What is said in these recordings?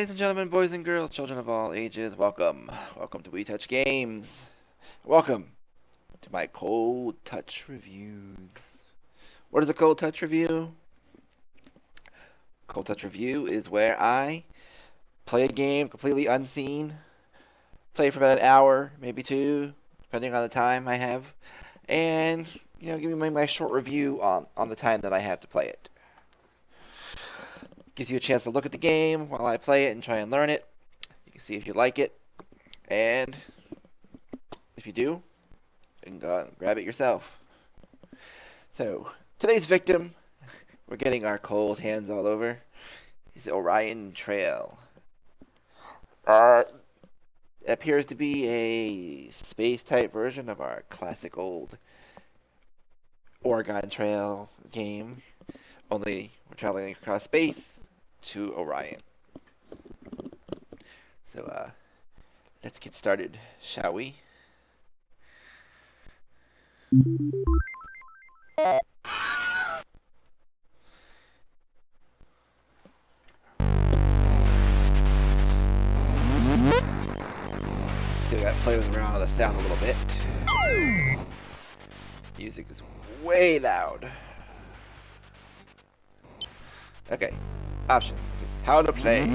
ladies and gentlemen, boys and girls, children of all ages, welcome. Welcome to We Touch Games. Welcome to my Cold Touch Reviews. What is a Cold Touch Review? Cold Touch Review is where I play a game completely unseen, play for about an hour, maybe two, depending on the time I have, and, give me my short review on the time that I have to play it. Gives you a chance to look at the game while I play it and try and learn it. You can see if you like it, and if you do, you can go out and grab it yourself. So, today's victim, we're getting our cold hands all over, is Orion Trail. It appears to be a space-type version of our classic old Oregon Trail game, only we're traveling across space to Orion. So, let's get started, shall we? So we gotta play around with the sound a little bit. Music is way loud. Okay, options. How to play.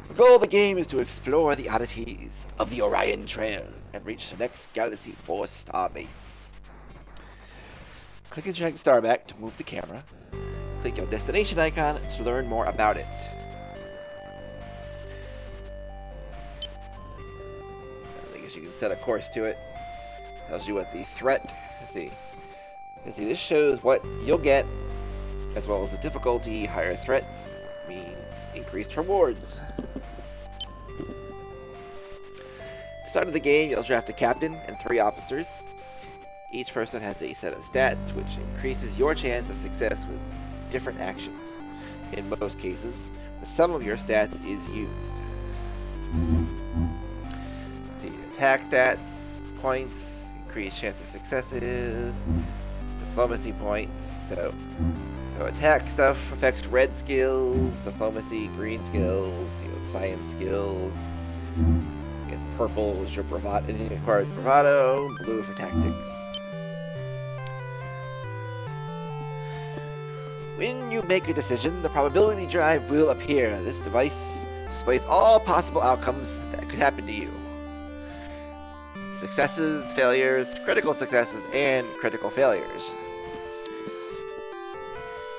The goal of the game is to explore the oddities of the Orion Trail and reach the next Galaxy 4 star base. Click and drag Starback to move the camera. Click your destination icon to learn more about it. I guess you can set a course to it. Tells you what the threat. Let's see. This shows what you'll get, as well as the difficulty. Higher threats means increased rewards. At the start of the game, you'll draft a captain and 3 officers. Each person has a set of stats, which increases your chance of success with different actions. In most cases, the sum of your stats is used. Let's see, attack stat points, increased chance of successes, diplomacy points. So attack stuff affects red skills, diplomacy, green skills, science skills. I guess purple is your bravado, anything that requires bravado, blue for tactics. When you make a decision, the probability drive will appear. This device displays all possible outcomes that could happen to you. Successes, failures, critical successes, and critical failures.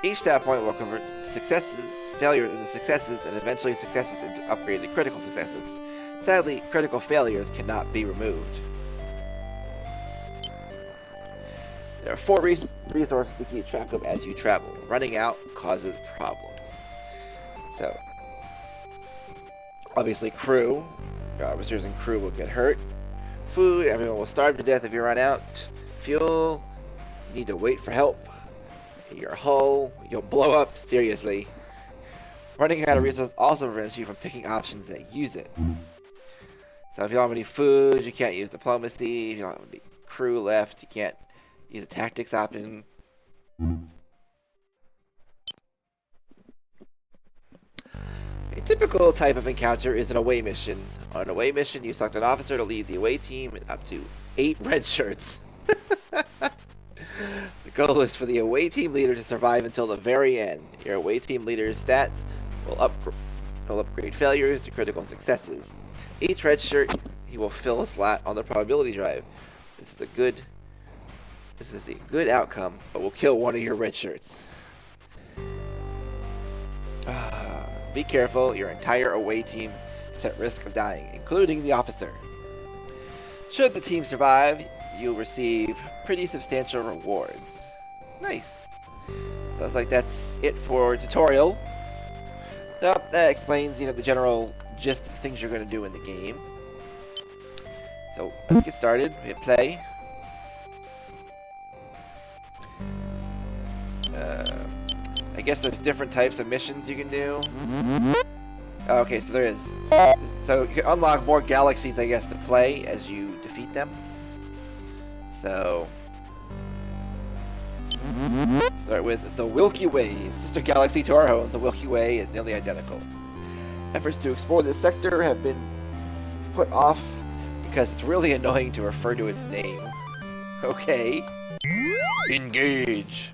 Each stat point will convert successes, failures into successes, and eventually successes into upgraded critical successes. Sadly, critical failures cannot be removed. There are 4 resources to keep track of as you travel. Running out causes problems. So, obviously crew, officers and crew will get hurt. Food, everyone will starve to death if you run out. Fuel, you need to wait for help. Your hull, you'll blow up seriously. Running out of resources also prevents you from picking options that use it. So if you don't have any food, you can't use diplomacy. If you don't have any crew left, you can't use a tactics option. A typical type of encounter is an away mission. On an away mission, you select an officer to lead the away team and up to 8 red shirts. The goal is for the away team leader to survive until the very end. Your away team leader's stats will upgrade failures to critical successes. Each red shirt, he will fill a slot on the probability drive. This is a good outcome, but will kill one of your red shirts. Be careful, your entire away team is at risk of dying, including the officer. Should the team survive, you'll receive pretty substantial rewards. Nice. Sounds like that's it for tutorial. So that explains, the general gist of things you're going to do in the game. So let's get started. We hit play. I guess there's different types of missions you can do. Okay, so there is. So you can unlock more galaxies, I guess, to play as you defeat them. So start with the Milky Way. Sister galaxy to our own, the Milky Way is nearly identical. Efforts to explore this sector have been put off because it's really annoying to refer to its name. Okay. Engage.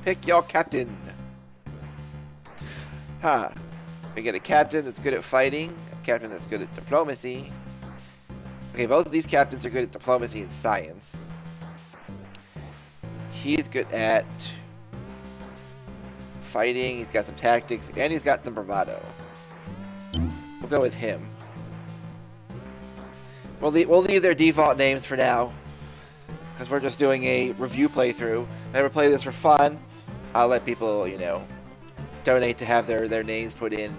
Pick your captain. Huh. We get a captain that's good at fighting, a captain that's good at diplomacy. Okay, both of these captains are good at diplomacy and science. He's good at fighting, he's got some tactics, and he's got some bravado. We'll go with him. We'll leave their default names for now, because we're just doing a review playthrough. If I ever play this for fun, I'll let people, you know, donate to have their names put in.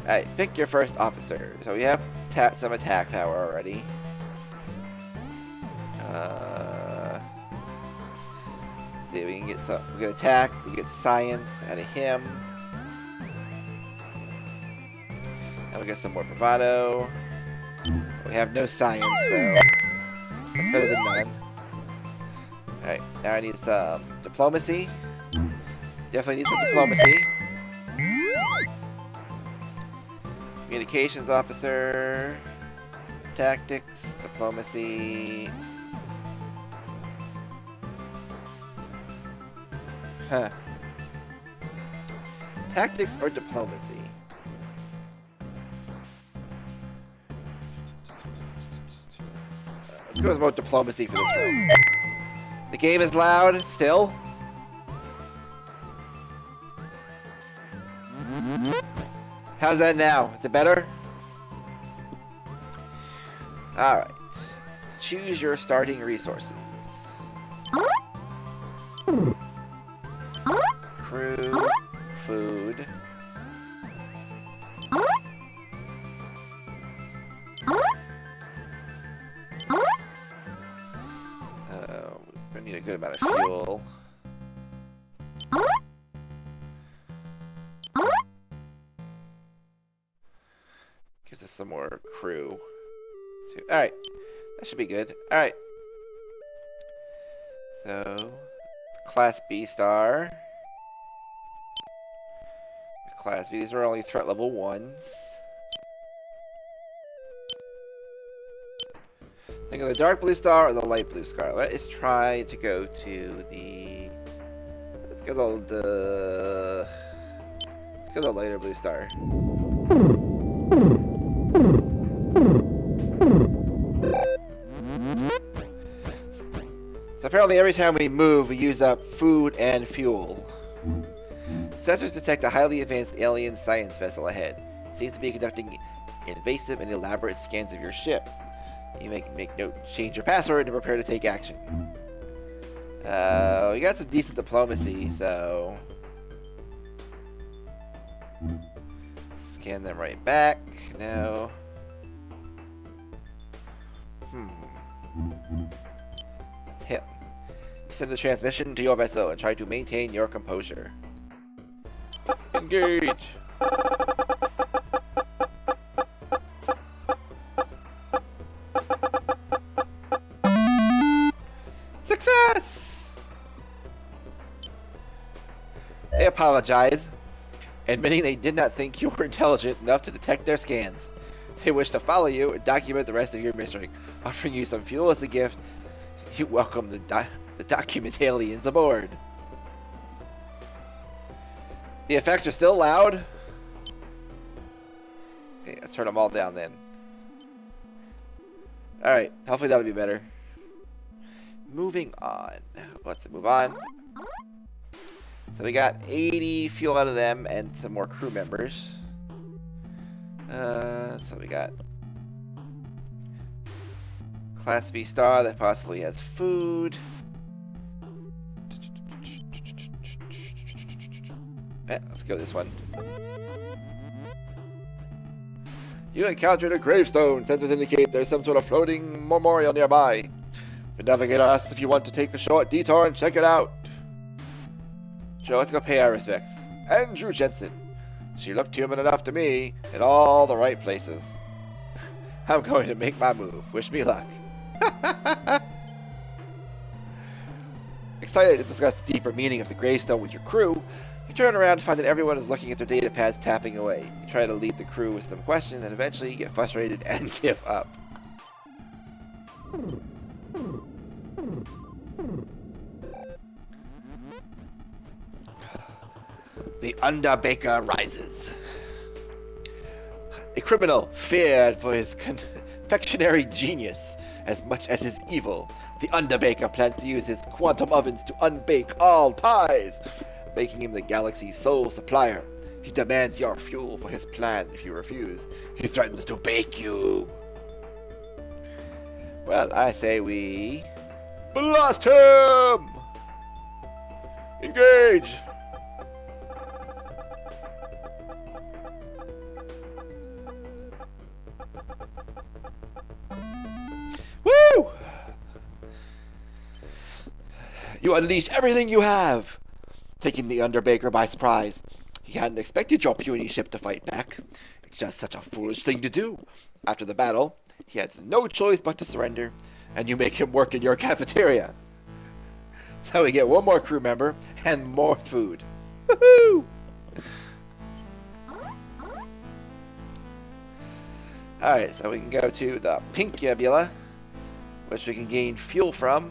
Alright, pick your first officer. So we have some attack power already. Let's see, we can get some. We get attack, we get science out of him. And we get some more bravado. We have no science, so that's better than none. Alright, now I need some diplomacy. Definitely need some diplomacy. Communications officer. Tactics, diplomacy. Huh. Tactics or diplomacy? Let's go with more diplomacy for this room. The game is loud, still. How's that now? Is it better? Alright. Choose your starting resources. Crew, food. We need a good amount of fuel. Gives us some more crew. Alright. That should be good. Alright. So, Class B star. Class B, these are only threat level 1s. Think of the dark blue star or the light blue star. Let's try to go to the... Let's go the lighter blue star. So apparently every time we move, we use up food and fuel. Sensors detect a highly advanced alien science vessel ahead. Seems to be conducting invasive and elaborate scans of your ship. You make note, change your password, and prepare to take action. We got some decent diplomacy, so... Scan them right back. No. That's him. You send the transmission to your vessel and try to maintain your composure. Engage! Success! They apologize, admitting they did not think you were intelligent enough to detect their scans. They wish to follow you and document the rest of your mission, offering you some fuel as a gift. You welcome the document aliens aboard. The effects are still loud. Okay, let's turn them all down then. Alright, hopefully that'll be better. Moving on. Let's move on. So we got 80 fuel out of them and some more crew members. So we got Class B star that possibly has food. Let's go this one. You encountered a gravestone. Sensors indicate there's some sort of floating memorial nearby. You navigate us if you want to take a short detour and check it out. Sure, let's go pay our respects. Andrew Jensen. She looked human enough to me in all the right places. I'm going to make my move. Wish me luck. Excited to discuss the deeper meaning of the gravestone with your crew, you turn around to find that everyone is looking at their data pads tapping away. You try to lead the crew with some questions, and eventually you get frustrated and give up. The Underbaker rises. A criminal feared for his confectionery genius as much as his evil. The Underbaker plans to use his quantum ovens to unbake all pies, making him the galaxy's sole supplier. He demands your fuel for his plan. If you refuse, he threatens to bake you. Well, I say we blast him! Engage! Woo! You unleash everything you have, taking the Underbaker by surprise. He hadn't expected your puny ship to fight back. It's just such a foolish thing to do. After the battle, he has no choice but to surrender, and you make him work in your cafeteria. So we get one more crew member and more food. Woohoo! Alright, so we can go to the Pink Nebula, which we can gain fuel from.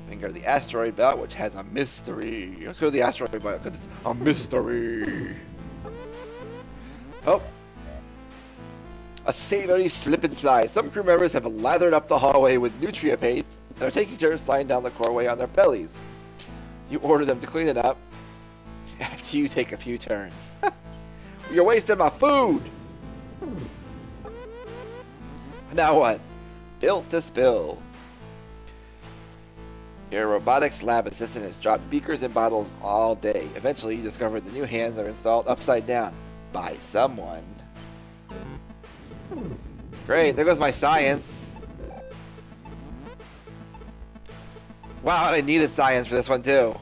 We can go to the asteroid belt, which has a mystery. Let's go to the asteroid belt because it's a mystery. Oh. A savory slip and slide. Some crew members have lathered up the hallway with nutria paste and are taking turns sliding down the coreway on their bellies. You order them to clean it up after you take a few turns. You're wasting my food! Now what? Built to spill. Your robotics lab assistant has dropped beakers and bottles all day. Eventually, you discover the new hands are installed upside down by someone. Great, there goes my science. Wow, I needed science for this one too.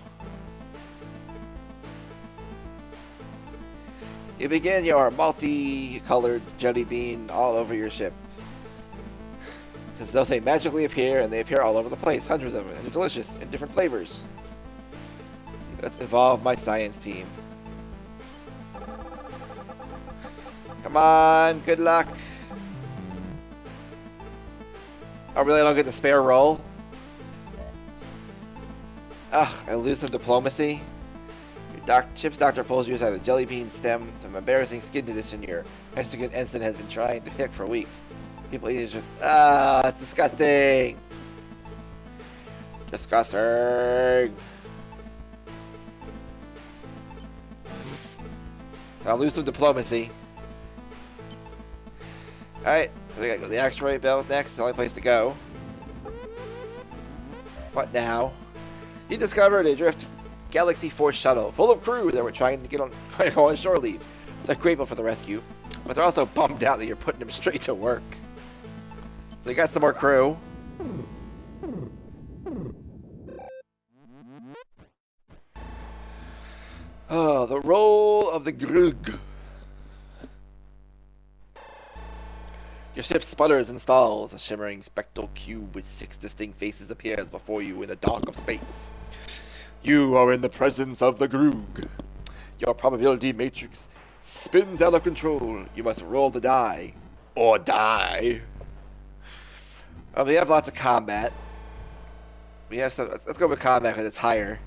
You begin your multi-colored jelly bean all over your ship. It's as though they magically appear, and they appear all over the place. Hundreds of them, and they're delicious, in different flavors. Let's involve my science team. Come on, good luck. I really don't get the spare roll. Ugh, I lose some diplomacy. Your ship's doctor pulls you aside the jelly bean stem from embarrassing skin condition your Mexican ensign has been trying to pick for weeks. People eat it just, it's disgusting. Disgusting. I'll lose some diplomacy. Alright, so we gotta go to the asteroid belt next. It's the only place to go. What now? You discovered a drift Galaxy Force shuttle full of crew that were trying to go on shore leave. They're grateful for the rescue, but they're also bummed out that you're putting them straight to work. So you got some more crew. Oh, the roll of the Grug. Your ship sputters and stalls. A shimmering spectral cube with 6 distinct faces appears before you in the dark of space. You are in the presence of the Grug. Your probability matrix spins out of control. You must roll the die. Or die. Well, we have lots of combat. We have some. Let's go with combat because it's higher.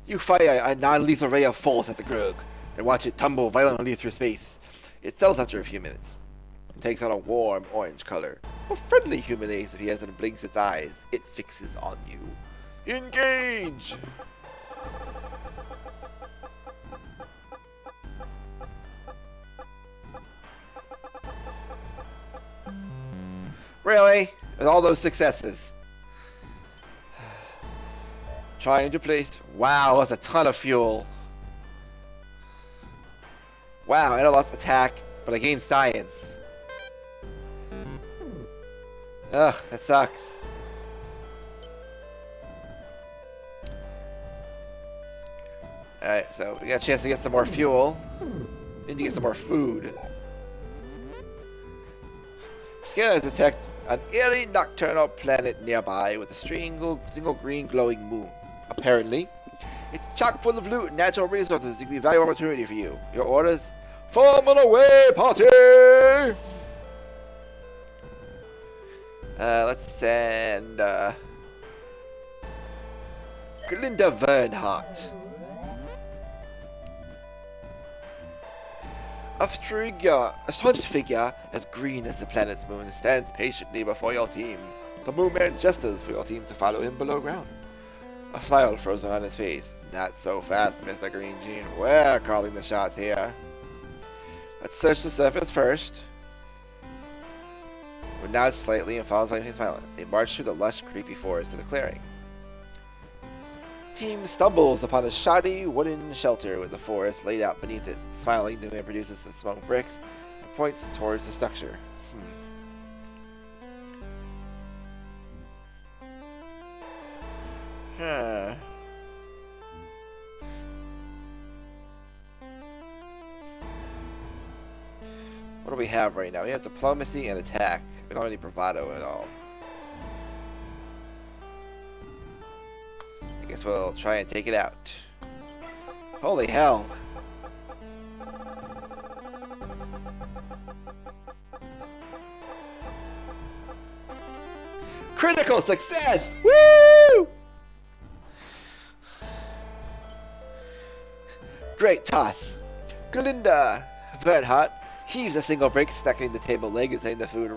You fire a non-lethal ray of force at the Grug and watch it tumble violently through space. It settles after a few minutes. It takes on a warm orange color. A friendly human ace if he hasn't blinks its eyes. It fixes on you. Engage! Really? With all those successes? Trying to place. Wow, that's a ton of fuel. Wow, and I lost attack, but I gained science. Ugh, that sucks. Alright, so we got a chance to get some more fuel. Need to get some more food. Scanners detect an eerie nocturnal planet nearby with a single green glowing moon. Apparently, it's chock full of loot and natural resources that could be a valuable opportunity for you. Your orders? Form an away party! Let's send, Glinda Vernhart. A hunched figure as green as the planet's moon stands patiently before your team. The moon man gestures for your team to follow him below ground. A smile frozen on his face. Not so fast, Mr. Green Jean. We're calling the shots here. Let's search the surface first. We nod slightly and follows by smiling. They march through the lush, creepy forest to the clearing. Team stumbles upon a shoddy wooden shelter with the forest laid out beneath it. Smiling, the man produces some smoked bricks and points towards the structure. Huh. What do we have right now? We have diplomacy and attack. We don't have any bravado at all. I guess we'll try and take it out. Holy hell! Critical success! Woo! Great toss. Glinda Vernhart heaves a single brick, stacking the table leg and setting the food,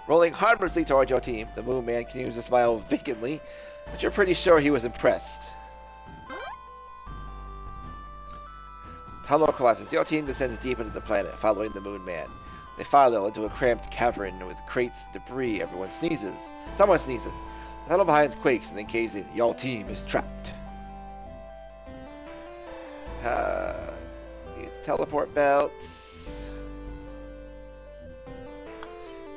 rolling harmlessly toward your team. The moon man continues to smile vacantly, but you're pretty sure he was impressed. Tunnel collapses. Your team descends deep into the planet, following the moon man. They follow into a cramped cavern with crates, debris. Everyone sneezes. Someone sneezes. The tunnel behind quakes and then caves in. Your team is trapped. Use teleport belts.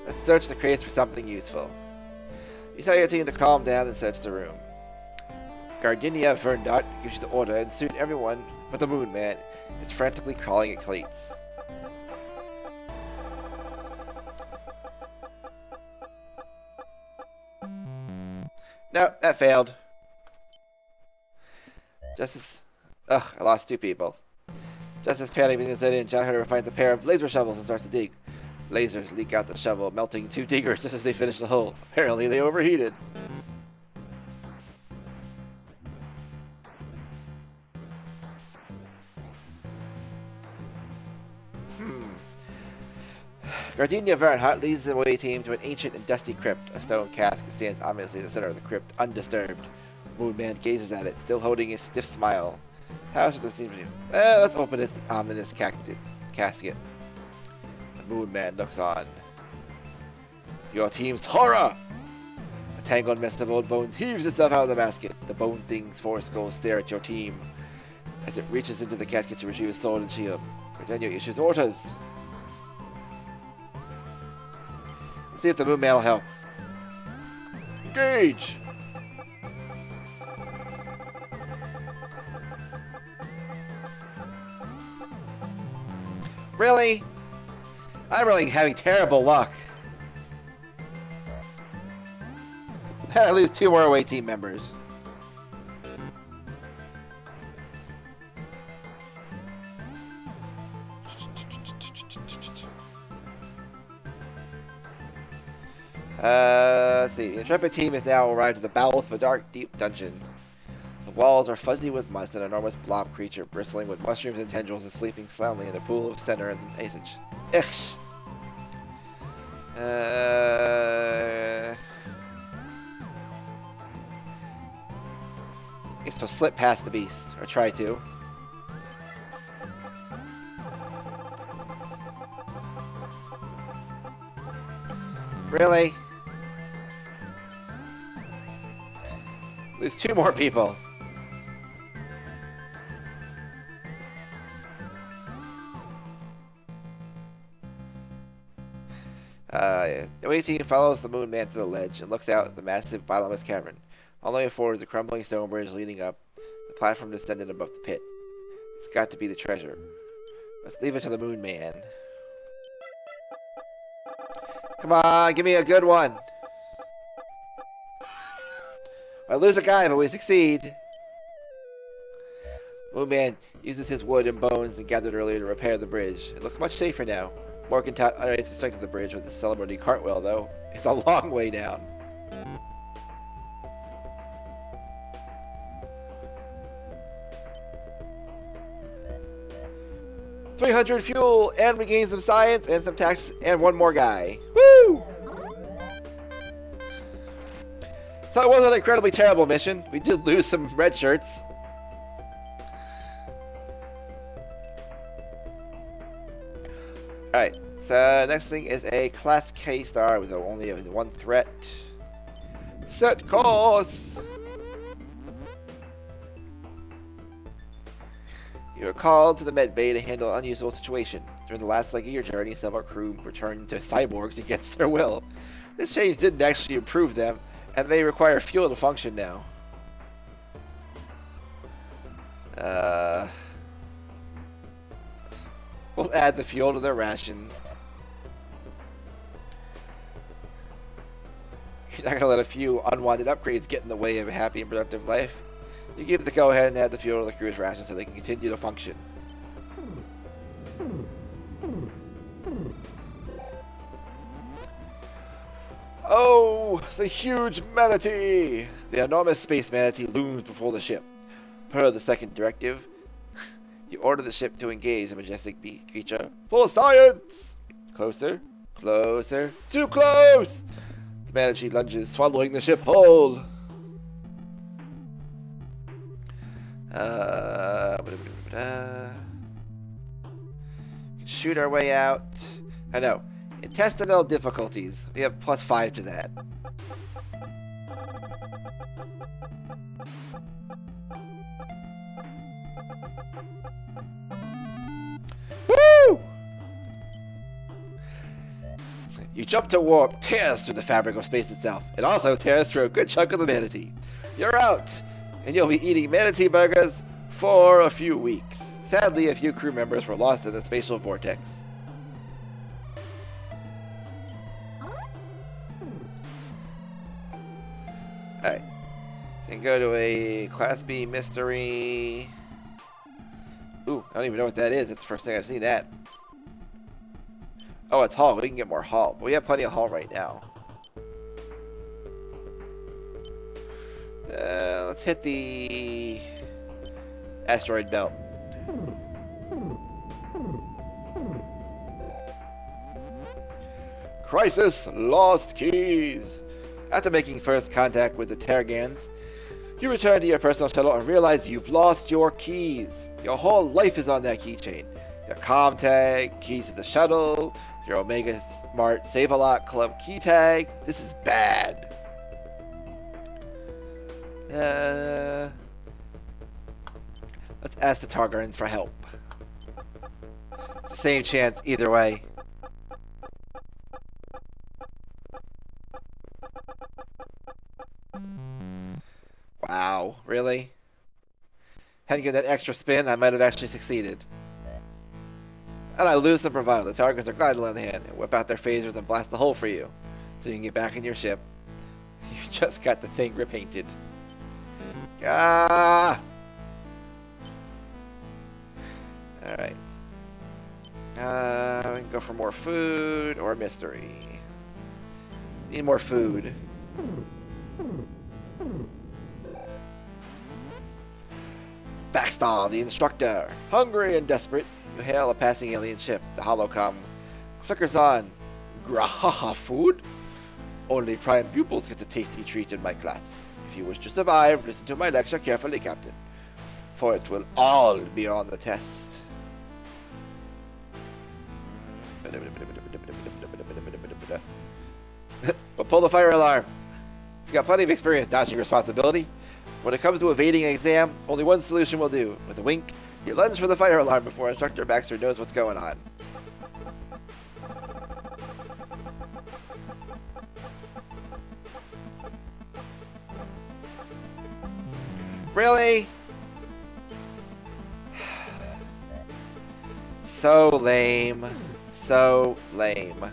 Let's search the crates for something useful. You tell your team to calm down and search the room. Gardenia Verndart gives you the order, and soon everyone but the moon man is frantically crawling at crates. No, that failed. Ugh, I lost 2 people. Just as panic begins to set in, John Hunter finds a pair of laser shovels and starts to dig. Lasers leak out the shovel, melting 2 diggers just as they finish the hole. Apparently they overheated. Gardenia Vernhart leads the away team to an ancient and dusty crypt. A stone casket stands ominously in the center of the crypt, undisturbed. Moonman gazes at it, still holding his stiff smile. How should this seem to you? Let's open this ominous casket. The Moonman looks on. Your team's horror! A tangled mess of old bones heaves itself out of the basket. The bone thing's 4 skulls stare at your team as it reaches into the casket to retrieve his sword and shield. Gardenia issues orders. Let's see if the Moonman will help. Engage! Really? I'm really having terrible luck. I lose 2 more away team members. Let's see. The intrepid team has now arrived at the bowels of a dark, deep dungeon. The walls are fuzzy with must, an enormous blob creature bristling with mushrooms and tendrils is sleeping soundly in a pool of center in the passage. Ish. I guess we'll slip past the beast, or try to. Really? Lose 2 more people. The away team follows the moon man to the ledge and looks out at the massive bottomless cavern. All the way forward is a crumbling stone bridge leading up. The platform descended above the pit. It's got to be the treasure. Let's leave it to the moon man. Come on, give me a good one. I lose a guy, but we succeed. Moonman uses his wood and bones and gathered earlier to repair the bridge. It looks much safer now. Morgan underrates the strength of the bridge with the celebrity cartwheel, though. It's a long way down. $300 fuel, and we gain some science and some tax, and one more guy. Woo! So it wasn't an incredibly terrible mission. We did lose some red shirts. Alright, so next thing is a Class K star with only one threat. Set course! You are called to the med bay to handle an unusual situation. During the last leg of your journey, several crew returned to cyborgs against their will. This change didn't actually improve them, and they require fuel to function now. We'll add the fuel to their rations. You're not gonna let a few unwanted upgrades get in the way of a happy and productive life. You give the go-ahead and add the fuel to the crew's rations so they can continue to function. Oh, the huge manatee! The enormous space manatee looms before the ship. Per the second directive, you order the ship to engage the majestic creature. For science! Closer, closer, too close! The manatee lunges, swallowing the ship whole. Shoot our way out. I know. Intestinal difficulties. We have +5 to that. Woo! You jump to warp, tears through the fabric of space itself. It also tears through a good chunk of the manatee. You're out, and you'll be eating manatee burgers for a few weeks. Sadly, a few crew members were lost in the spatial vortex. Alright. So you can go to a Class B mystery. Ooh, I don't even know what that is. That's the first thing I've seen that. Oh, it's hull. We can get more hull. But we have plenty of hull right now. Let's hit the asteroid belt. Crisis Lost Keys. After making first contact with the Terragans, you return to your personal shuttle and realize you've lost your keys. Your whole life is on that keychain. Your comm tag, keys to the shuttle, your Omega Smart Save-A-Lot Club key tag. This is bad. Let's ask the Targarans for help. It's the same chance either way. Wow, really? Hadn't given that extra spin, I might have actually succeeded. And I lose some bravado. The Targans are glad to lend a hand and whip out their phasers and blast the hole for you, so you can get back in your ship. You just got the thing repainted. Ah! Alright. We can go for more food or mystery. Need more food. Baxter, the instructor. Hungry and desperate, you hail a passing alien ship. The holocom flickers on. Grahaha food? Only prime pupils get a tasty treat in my class. If you wish to survive, listen to my lecture carefully, Captain. For it will all be on the test. But pull the fire alarm. You've got plenty of experience dodging responsibility. When it comes to evading an exam, only one solution will do. With a wink, you lunge for the fire alarm before Instructor Baxter knows what's going on. Really? So lame. So lame.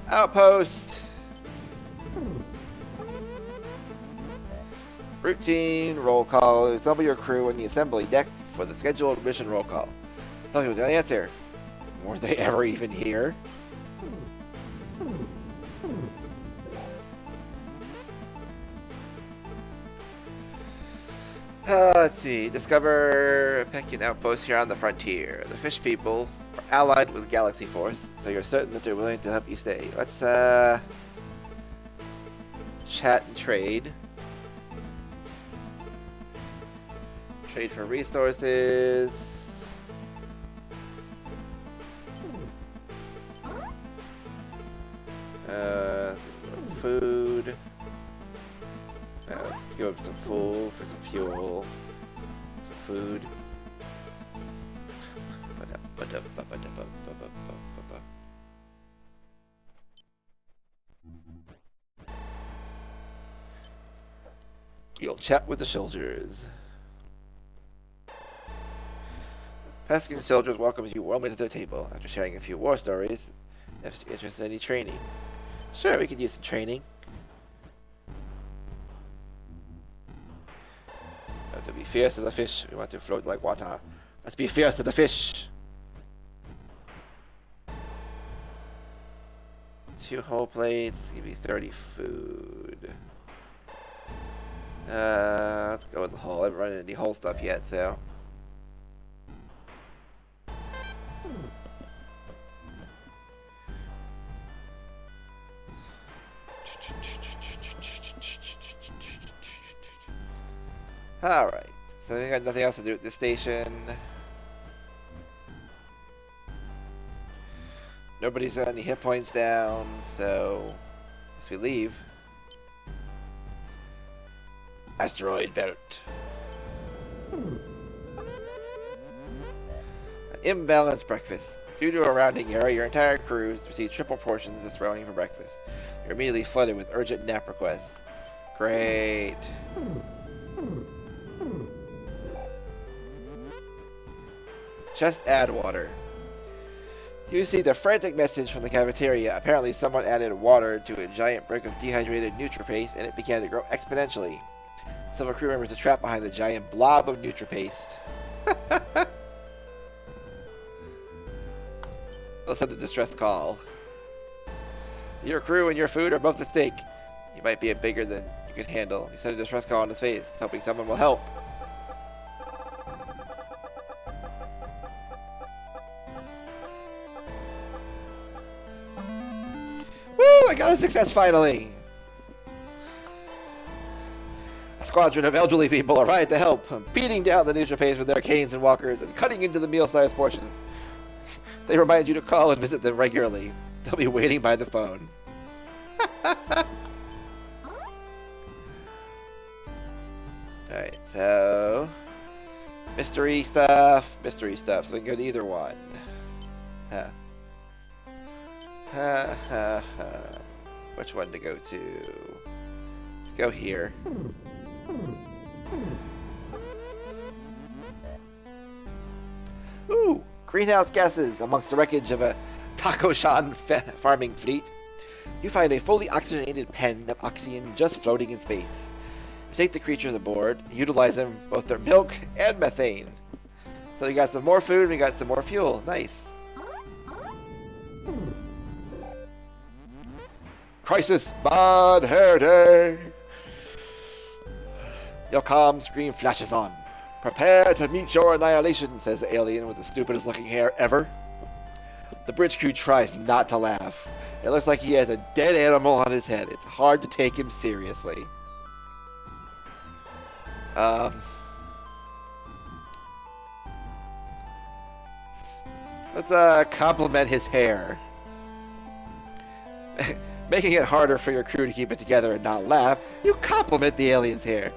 Outpost! Routine roll call. Assemble your crew on the assembly deck for the scheduled mission roll call. Tell me what the answer. Were they ever even here? Let's see. Discover a Pekian outpost here on the frontier. The fish people are allied with Galaxy Force, so you're certain that they're willing to help you stay. Let's chat and trade. Trade for resources. Food. Let's give up some food for some fuel. Some food. You'll chat with the soldiers. Peskin soldiers welcomes you warmly to their table after sharing a few war stories. If you're interested in any training. Sure, we could use some training. We have to be fierce as a fish. We want to float like water. Let's be fierce as a fish. 2 whole plates. Give me 30 food. Let's go with the whole. I haven't run into any whole stuff yet, so. Alright, so we got nothing else to do at this station. Nobody's got any hit points down, so as we leave. Asteroid belt. An imbalanced breakfast. Due to a rounding error, your entire crew receives triple portions of this surrounding for breakfast. You're immediately flooded with urgent nap requests. Great. Just add water. You received a frantic message from the cafeteria. Apparently someone added water to a giant brick of dehydrated NutriPaste and it began to grow exponentially. Several crew members are trapped behind the giant blob of NutriPaste. They'll send a distress call. Your crew and your food are both at stake. You might be bigger than you can handle. You send a distress call on his face, hoping someone will help. Woo! I got a success finally! A squadron of elderly people arrive to help, beating down the NutriPaste with their canes and walkers and cutting into the meal-sized portions. They remind you to call and visit them regularly. They'll be waiting by the phone. Alright, so... mystery stuff, so we can go to either one. Huh. Which one to go to? Let's go here. Ooh! Greenhouse gases amongst the wreckage of a Taco-shan farming fleet. You find a fully oxygenated pen of oxygen just floating in space. You take the creatures aboard and utilize them, both their milk and methane. So we got some more food, we got some more fuel. Nice. Crisis! Bad hair day! Your comm screen flashes on. Prepare to meet your annihilation, says the alien with the stupidest looking hair ever. The bridge crew tries not to laugh. It looks like he has a dead animal on his head. It's hard to take him seriously. Let's compliment his hair. Making it harder for your crew to keep it together and not laugh, you compliment the alien's hair.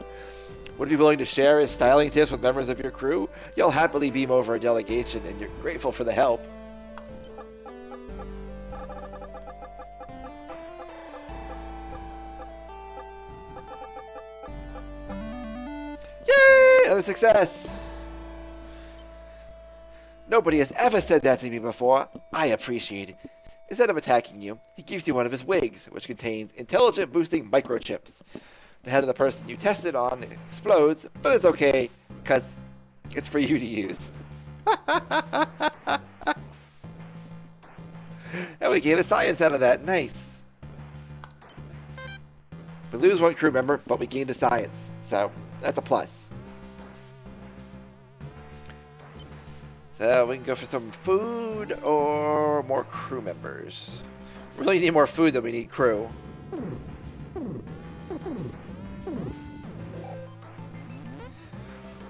Would you be willing to share his styling tips with members of your crew? You'll happily beam over a delegation and you're grateful for the help. Yay! Another success! Nobody has ever said that to me before. I appreciate it. Instead of attacking you, he gives you one of his wigs, which contains intelligent-boosting microchips. The head of the person you tested on explodes, but it's okay, because it's for you to use. And we gain a science out of that. Nice. We lose one crew member, but we gained a science. So, that's a plus. So, we can go for some food or more crew members. We really need more food than we need crew.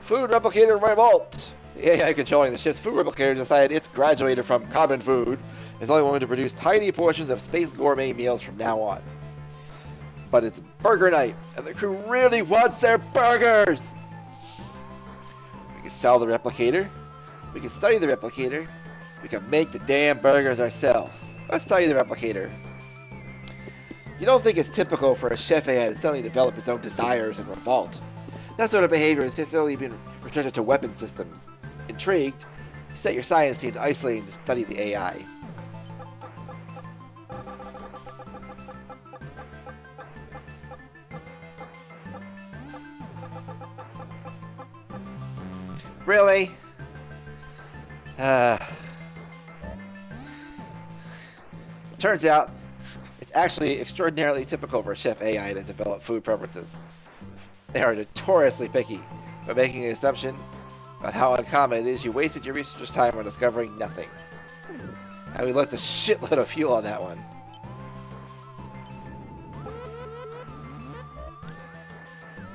Food replicator revolt! The AI controlling the ship's food replicator decided it's graduated from common food. It's only willing to produce tiny portions of space gourmet meals from now on. But it's burger night, and the crew really wants their burgers! We can sell the replicator. We can study the replicator. We can make the damn burgers ourselves. Let's study the replicator. You don't think it's typical for a chef AI to suddenly develop its own desires and revolt. That sort of behavior has historically been restricted to weapon systems. Intrigued, you set your science team to isolate and to study the AI. Really? Turns out, it's actually extraordinarily typical for chef AI to develop food preferences. They are notoriously picky, but making an assumption about how uncommon it is, you wasted your researchers' time on discovering nothing. And we left a shitload of fuel on that one.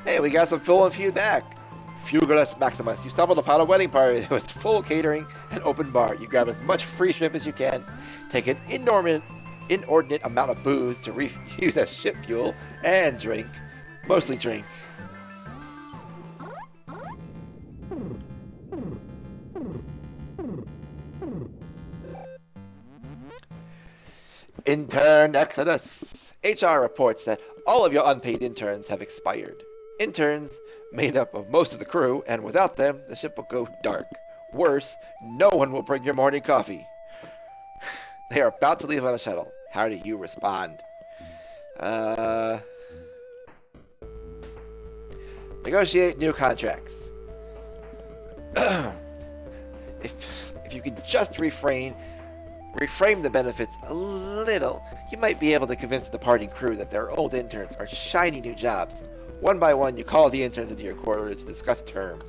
Hey, we got some fuel and feud back. Fugulus Maximus, you stumbled upon a wedding party that was full catering and open bar. You grab as much free shrimp as you can, take an inordinate amount of booze to reuse as ship fuel, and drink. Mostly drink. Intern Exodus. HR reports that all of your unpaid interns have expired. Interns made up of most of the crew, and without them, the ship will go dark. Worse, no one will bring your morning coffee. They are about to leave on a shuttle. How do you respond? Negotiate new contracts. if you can just reframe the benefits a little, you might be able to convince the departing crew that their old interns are shiny new jobs. One by one, you call the interns into your quarters to discuss terms.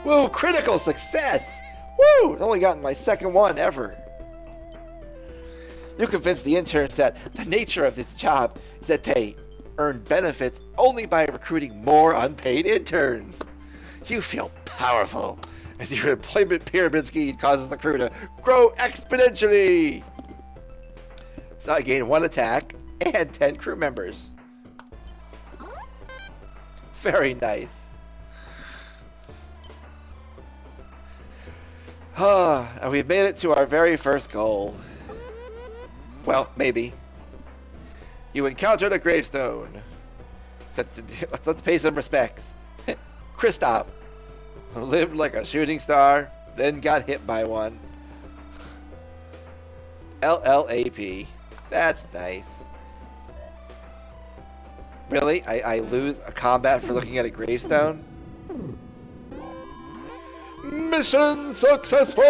Woo! Critical success! Woo! I've only gotten my second one ever. You convince the interns that the nature of this job is that they earn benefits only by recruiting more unpaid interns. You feel powerful as your employment pyramid scheme causes the crew to grow exponentially. So I gain 1 attack and 10 crew members. Very nice. And we've made it to our very first goal. Well, maybe. You encountered a gravestone. Let's pay some respects. Kristoff lived like a shooting star, then got hit by one. LLAP. That's nice. Really? I lose a combat for looking at a gravestone? Mission successful!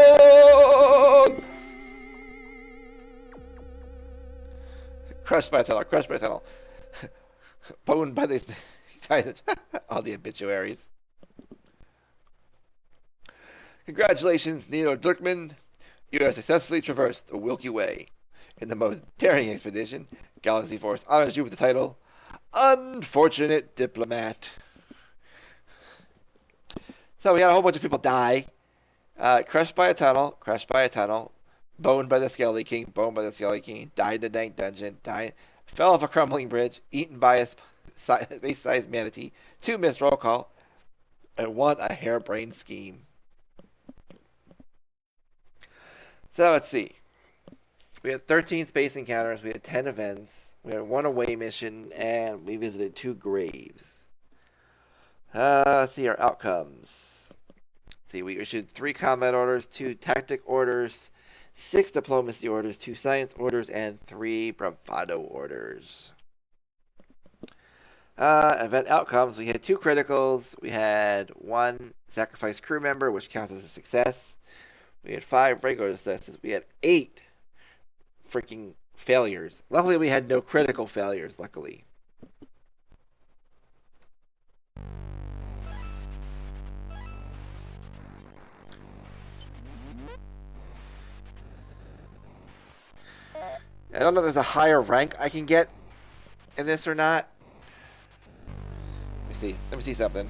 Crushed by a tunnel, crushed by a tunnel. Boned by these all the obituaries. Congratulations, Nino Dirkman. You have successfully traversed the Wilkie Way. In the most daring expedition, Galaxy Force honors you with the title Unfortunate Diplomat. So we had a whole bunch of people die. Crushed by a tunnel, boned by the Skelly King, died in the dank dungeon, fell off a crumbling bridge, eaten by a space-sized manatee, 2 missed roll call, and 1 a harebrained scheme. So let's see. We had 13 space encounters, we had 10 events, we had 1 away mission, and we visited 2 graves. Let's see our outcomes. Let's see, we issued 3 combat orders, 2 tactic orders, 6 diplomacy orders, 2 science orders, and 3 bravado orders. Event outcomes, we had 2 criticals, we had 1 sacrifice crew member, which counts as a success. We had 5 regular successes. We had 8 freaking failures. Luckily, we had no critical failures, luckily. I don't know if there's a higher rank I can get in this or not. Let me see something.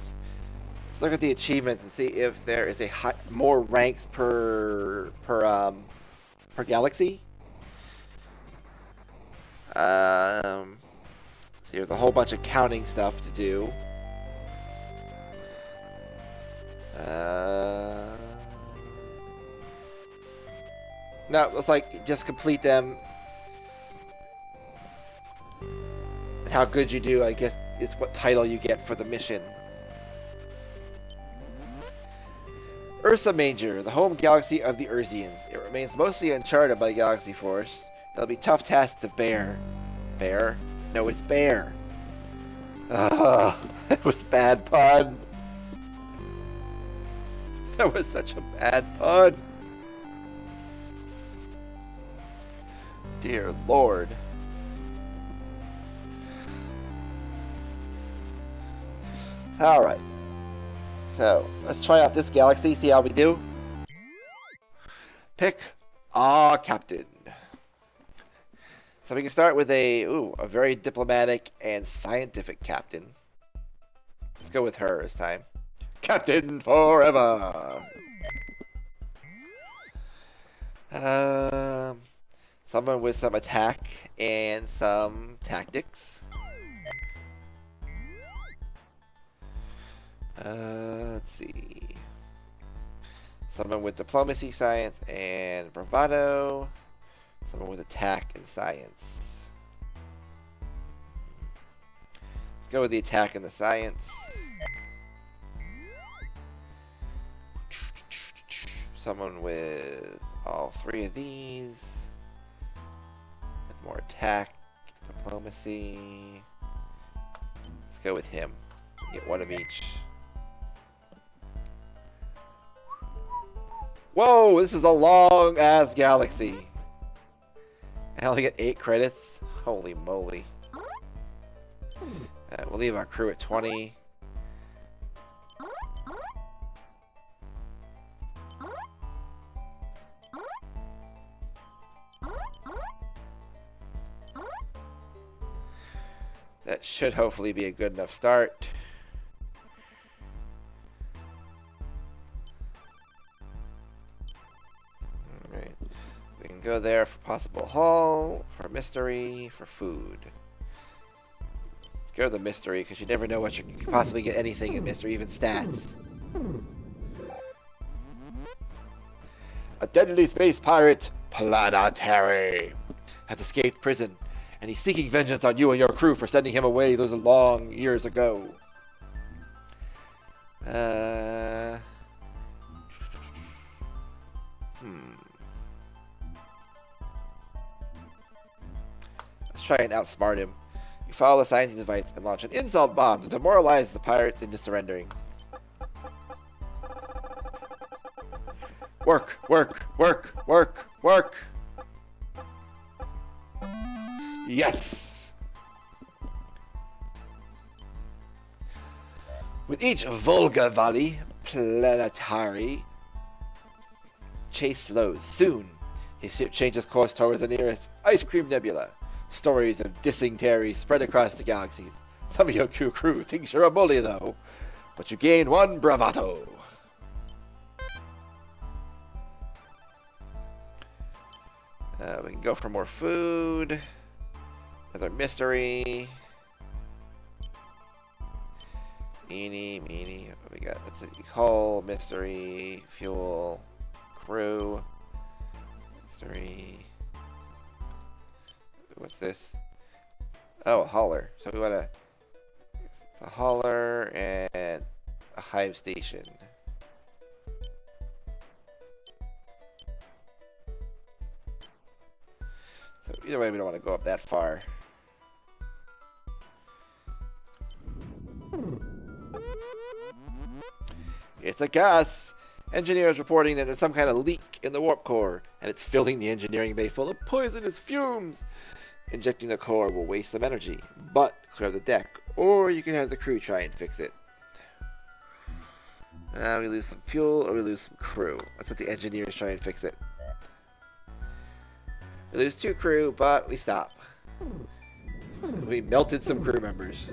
Let's look at the achievements and see if there is a more ranks per galaxy. See, there's a whole bunch of counting stuff to do. No, let's like just complete them. And how good you do, I guess, is what title you get for the mission. Ursa Major, the home galaxy of the Ursians. It remains mostly uncharted by the Galaxy Force. It'll be tough tasks to bear. Bear? No, it's bear. Ugh, that was bad pun. That was such a bad pun. Dear Lord. Alright. So, let's try out this galaxy, see how we do. Pick a captain. So we can start with a very diplomatic and scientific captain. Let's go with her this time. Captain forever! Someone with some attack and some tactics. Let's see. Someone with diplomacy, science, and bravado. Someone with attack and science. Let's go with the attack and the science. Someone with all 3 of these. With more attack, diplomacy. Let's go with him. Get 1 of each. Whoa, this is a long-ass galaxy. I only get 8 credits? Holy moly. We'll leave our crew at 20. That should hopefully be a good enough start. Alright. We can go there for possible haul, for mystery, for food. Let's go to the mystery, because you never know what you can possibly get anything in mystery, even stats. A deadly space pirate, Planetary, has escaped prison, and he's seeking vengeance on you and your crew for sending him away those long years ago. Let's try and outsmart him. You follow the science advice and launch an insult bomb to demoralize the pirates into surrendering. Work, work, work, work, work! Yes! With each Volga volley, Planetary chase slows. Soon, his ship changes course towards the nearest ice cream nebula. Stories of dysentery spread across the galaxies. Some of your crew thinks you're a bully, though. But you gain 1 bravado. We can go for more food. Another mystery. Meanie. What we got? Let's see. Hull, mystery, fuel, crew, mystery. What's this? Oh, a hauler. So we want to... It's a hauler and hive station. So either way, we don't want to go up that far. It's a gas! Engineers reporting that there's some kind of leak in the warp core, and it's filling the engineering bay full of poisonous fumes. Injecting the core will waste some energy, but clear the deck, or you can have the crew try and fix it. We lose some fuel, or we lose some crew. Let's let the engineers try and fix it. We lose 2 crew, but we stop. We melted some crew members.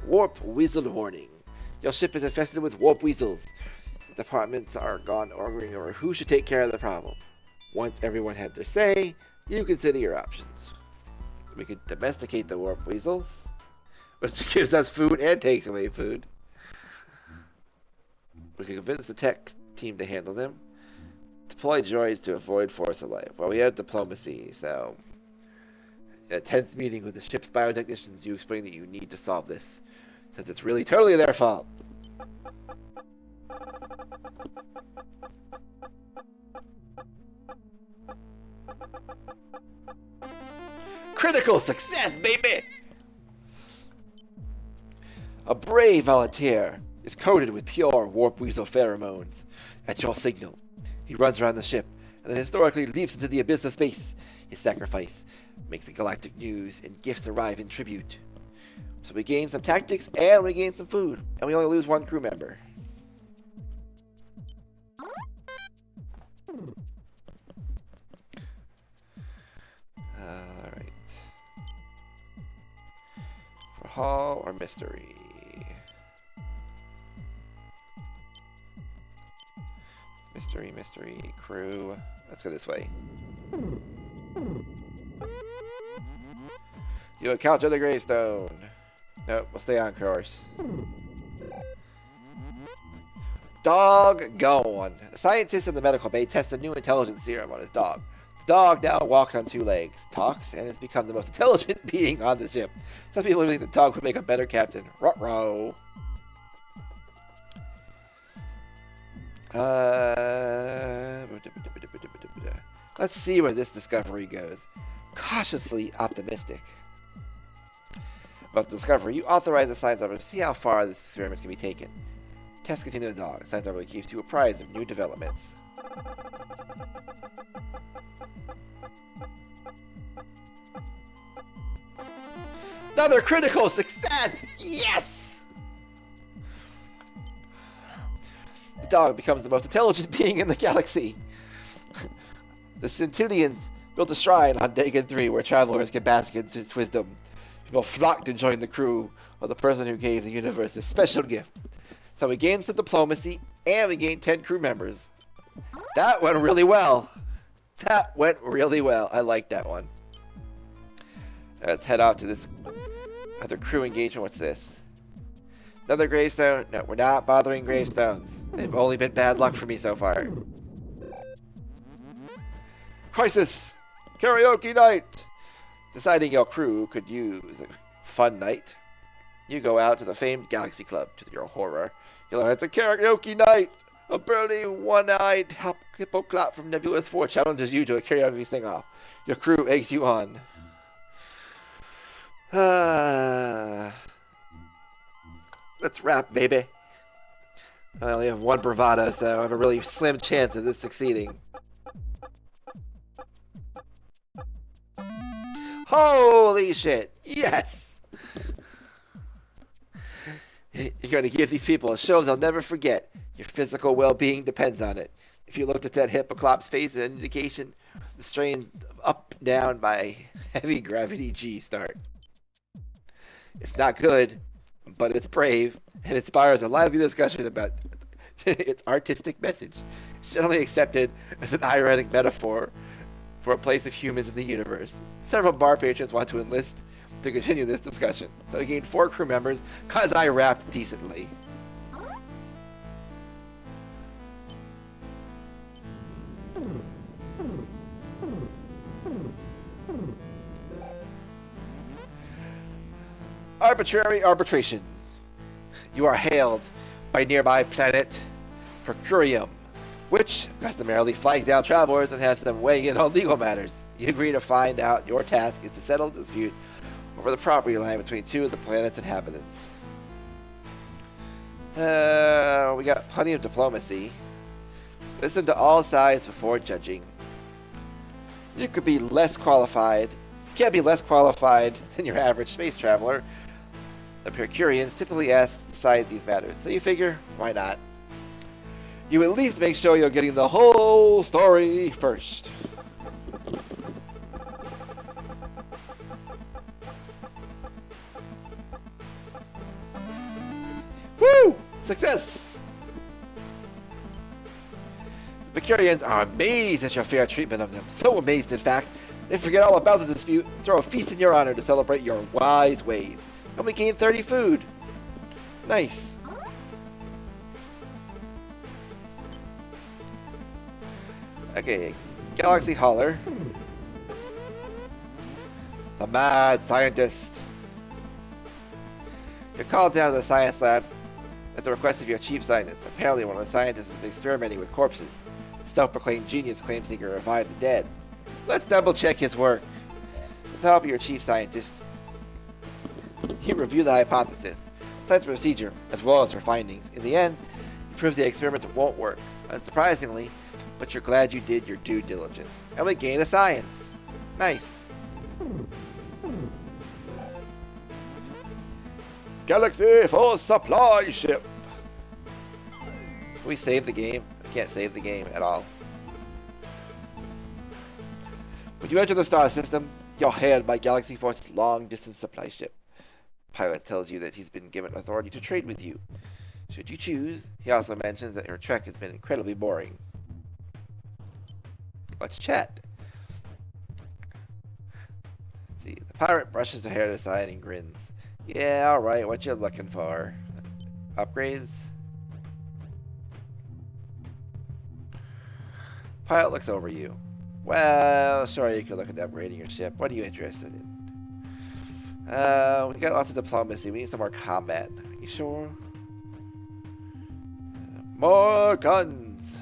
Warp Weasel warning. Your ship is infested with warp weasels. The departments are gone arguing over who should take care of the problem. Once everyone had their say, you consider your options. We could domesticate the warp weasels, which gives us food and takes away food. We could convince the tech team to handle them. Deploy droids to avoid force of life. Well, we have diplomacy, so... In a tense meeting with the ship's biotechnicians, you explain that you need to solve this, since it's really totally their fault. Critical success, baby! A brave volunteer is coated with pure warp weasel pheromones. At your signal, he runs around the ship and then historically leaps into the abyss of space. His sacrifice makes the galactic news, and gifts arrive in tribute. So we gain some tactics and we gain some food, and we only lose 1 crew member. Alright. For Hall or Mystery? Mystery, crew. Let's go this way. You encounter the gravestone. Nope, we'll stay on course. Dog gone. A scientist in the medical bay tests a new intelligence serum on his dog. The dog now walks on 2 legs, talks, and has become the most intelligent being on the ship. Some people think the dog would make a better captain. Ruh-roh. Let's see where this discovery goes. Cautiously optimistic. About the discovery, you authorize the science officer to see how far this experiment can be taken. Tests continue the dog. The science officer keeps you apprised of new developments. Another critical success! Yes! The dog becomes the most intelligent being in the galaxy. The Centillions built a shrine on Aegon 3 where travelers can bask in its wisdom. People flock to join the crew of the person who gave the universe this special gift. So we gained some diplomacy, and we gained 10 crew members. That went really well. That went really well. I like that one. Let's head off to this other crew engagement. What's this? Another gravestone? No, we're not bothering gravestones. They've only been bad luck for me so far. Crisis! Karaoke night! Deciding your crew could use a fun night. You go out to the famed Galaxy Club. To your horror, you learn it's a karaoke night! A burly, one-eyed hippoclop from Nebulous 4 challenges you to a karaoke sing-off. Your crew eggs you on. Let's wrap, baby. I only have 1 bravado, so I have a really slim chance of this succeeding. Holy shit! Yes! You're going to give these people a show they'll never forget. Your physical well-being depends on it. If you looked at that hippoclop's face as an indication, the strain up down by heavy gravity G start. It's not good, but it's brave, and inspires a lively discussion about its artistic message. It's generally accepted as an ironic metaphor for a place of humans in the universe. Several bar patrons want to enlist to continue this discussion. So we gained 4 crew members, cause I rapped decently. Arbitrary arbitration. You are hailed by nearby planet Procurium, which customarily flags down travelers and has them weighing in on legal matters. You agree to find out your task is to settle a dispute over the property line between two of the planet's inhabitants. We got plenty of diplomacy. Listen to all sides before judging. You could be less qualified. You can't be less qualified than your average space traveler. The Procurians typically ask to decide these matters, so you figure, why not? You at least make sure you're getting the whole story first. Woo! Success! The Procurians are amazed at your fair treatment of them. So amazed, in fact, they forget all about the dispute and throw a feast in your honor to celebrate your wise ways. And we gain 30 food. Nice. Okay, Galaxy Hauler. The mad scientist. You're called down to the science lab at the request of your chief scientist. Apparently one of the scientists has been experimenting with corpses. The self-proclaimed genius claims he can revive the dead. Let's double-check his work. With the help of your chief scientist, you review the hypothesis, science procedure, as well as her findings. In the end, you prove the experiment won't work. Unsurprisingly, but you're glad you did your due diligence. And we gain a science. Nice. Galaxy Force Supply Ship. Can we save the game? I can't save the game at all. When you enter the star system, you're hailed by Galaxy Force's long-distance supply ship. Pilot tells you that he's been given authority to trade with you. Should you choose, he also mentions that your trek has been incredibly boring. Let's chat. Let's see. The pirate brushes her hair aside and grins. Yeah, alright, what you looking for? Upgrades? Pilot looks over you. Well, sure, you could look into upgrading your ship. What are you interested in? We got lots of diplomacy. We need some more combat. Are you sure? More guns!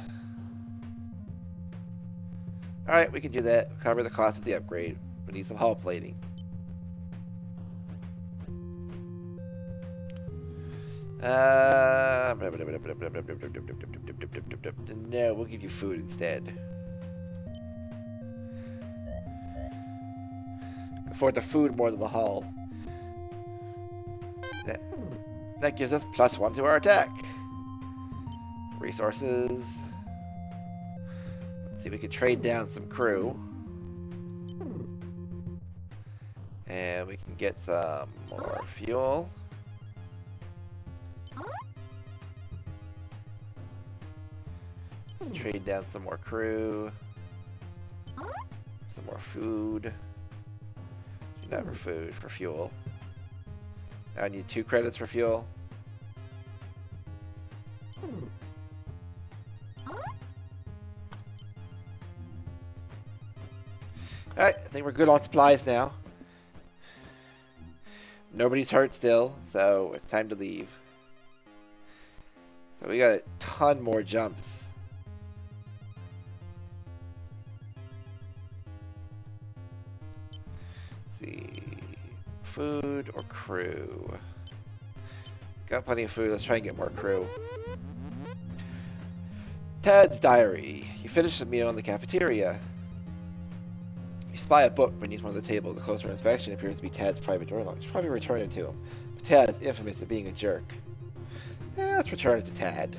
Alright, we can do that. Cover the cost of the upgrade. We need some hull plating. No, we'll give you food instead. Afford the food more than the hull. That gives us +1 to our attack. Resources. Let's see, we can trade down some crew. And we can get some more fuel. Let's trade down some more crew. Some more food. Not for food, for fuel. I need 2 credits for fuel. Alright, I think we're good on supplies now. Nobody's hurt still, so it's time to leave. So we got a ton more jumps. Let's see. Food or crew? Got plenty of food, let's try and get more crew. Tad's diary. You finish the meal in the cafeteria. You spy a book beneath one of the tables. The closer inspection appears to be Tad's private journal. You should probably return it to him. But Tad is infamous at being a jerk. Let's return it to Tad.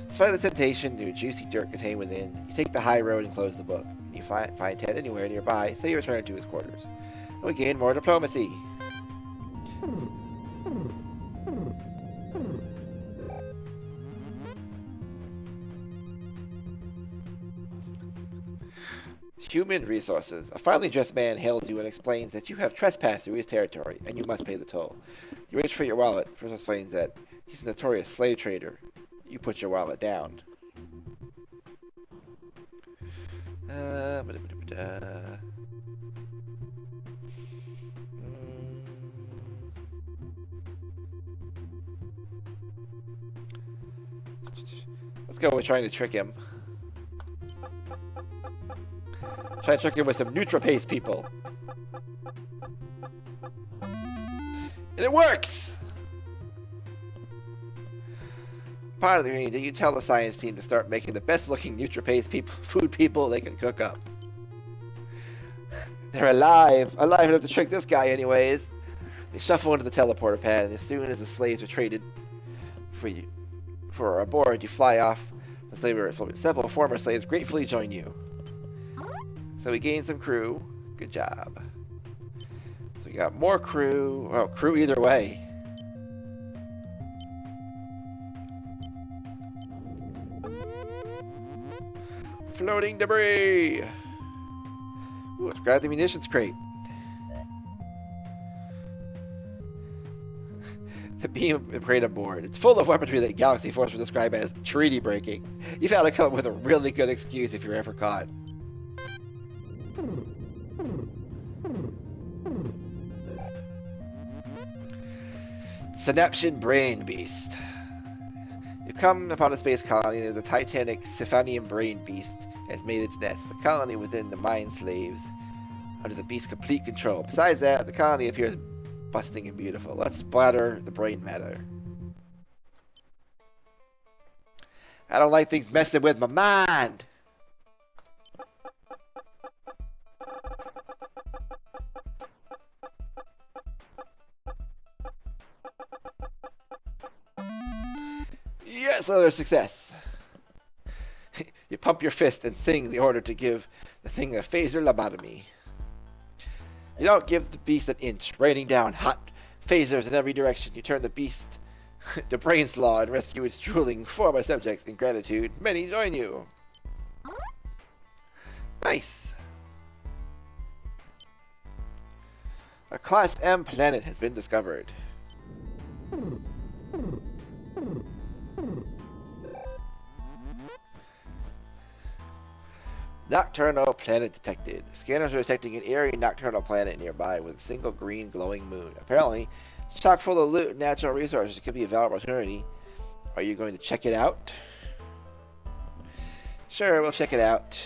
Despite the temptation to juicy dirt contained within, you take the high road and close the book. And you find Tad anywhere nearby, so you return it to his quarters. And we gain more diplomacy. Human resources. A finely dressed man hails you and explains that you have trespassed through his territory, and you must pay the toll. You reach for your wallet. First explains that he's a notorious slave trader. You put your wallet down. Let's go with trying to trick him. Try to trick him with some neutral pace people. And it works! Part of the reunion, you tell the science team to start making the best looking neutral-pace food people they can cook up. They're alive enough to trick this guy anyways. They shuffle into the teleporter pad, and as soon as the slaves are traded for aboard, you fly off. The several former slaves gratefully join you. So we gained some crew. Good job. So we got more crew. Well, crew either way. Floating debris! Ooh, let's grab the munitions crate. The beam crate aboard. It's full of weaponry that Galaxy Force would describe as treaty breaking. You've had to come up with a really good excuse if you're ever caught. Synaption Brain Beast. You come upon a space colony where the Titanic Cephanium Brain Beast has made its nest. The colony within the mind slaves under the beast's complete control. Besides that, the colony appears busting and beautiful. Let's splatter the brain matter. I don't like things messing with my mind! Yes, another success! You pump your fist and sing the order to give the thing a phaser lobotomy. You don't give the beast an inch, raining down hot phasers in every direction. You turn the beast to brain slaw and rescue its drooling former subjects. In gratitude, many join you. Nice. A Class M planet has been discovered. Nocturnal planet detected. Scanners are detecting an eerie nocturnal planet nearby with a single green glowing moon. Apparently, it's chock full of loot and natural resources. It could be a valuable opportunity. Are you going to check it out? Sure, we'll check it out.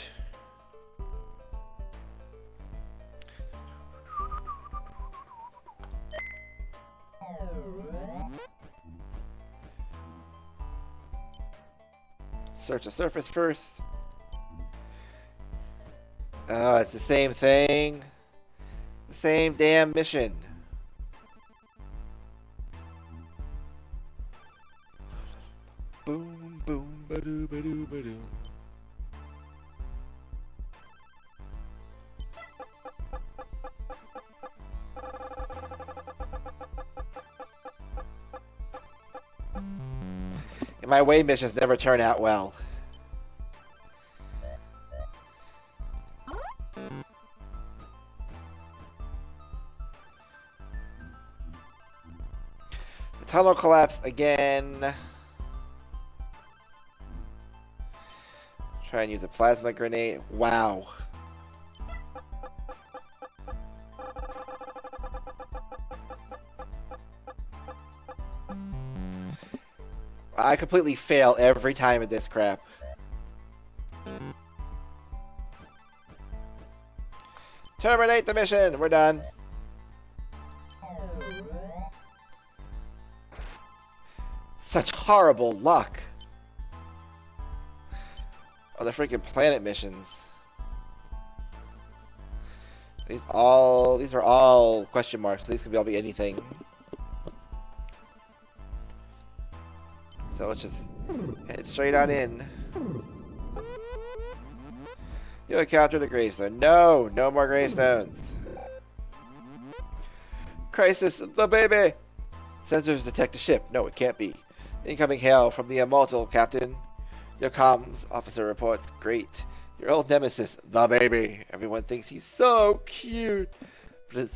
Search the surface first. Oh, it's the same thing. The same damn mission. Boom, boom, ba-doo, ba-doo, ba-doo. And my way missions never turn out well. Tunnel collapse again. Try and use a plasma grenade. Wow. I completely fail every time at this crap. Terminate the mission. We're done. Such horrible luck. Oh, the freaking planet missions. These are all question marks. These could all be anything. So let's just head straight on in. You encountered a gravestone. No, no more gravestones. Crisis, the baby. Sensors detect a ship. No, it can't be. Incoming hail from the Immortal, Captain. Your comms officer reports. Great. Your old nemesis, the baby. Everyone thinks he's so cute. But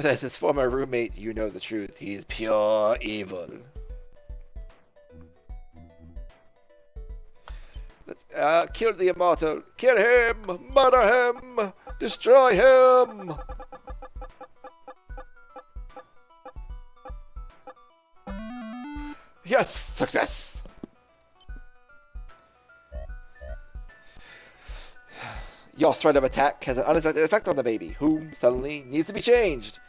as his former roommate, you know the truth. He's pure evil. Kill the Immortal. Kill him. Murder him. Destroy him. Yes! Success! Your threat of attack has an unexpected effect on the baby, who, suddenly, needs to be changed.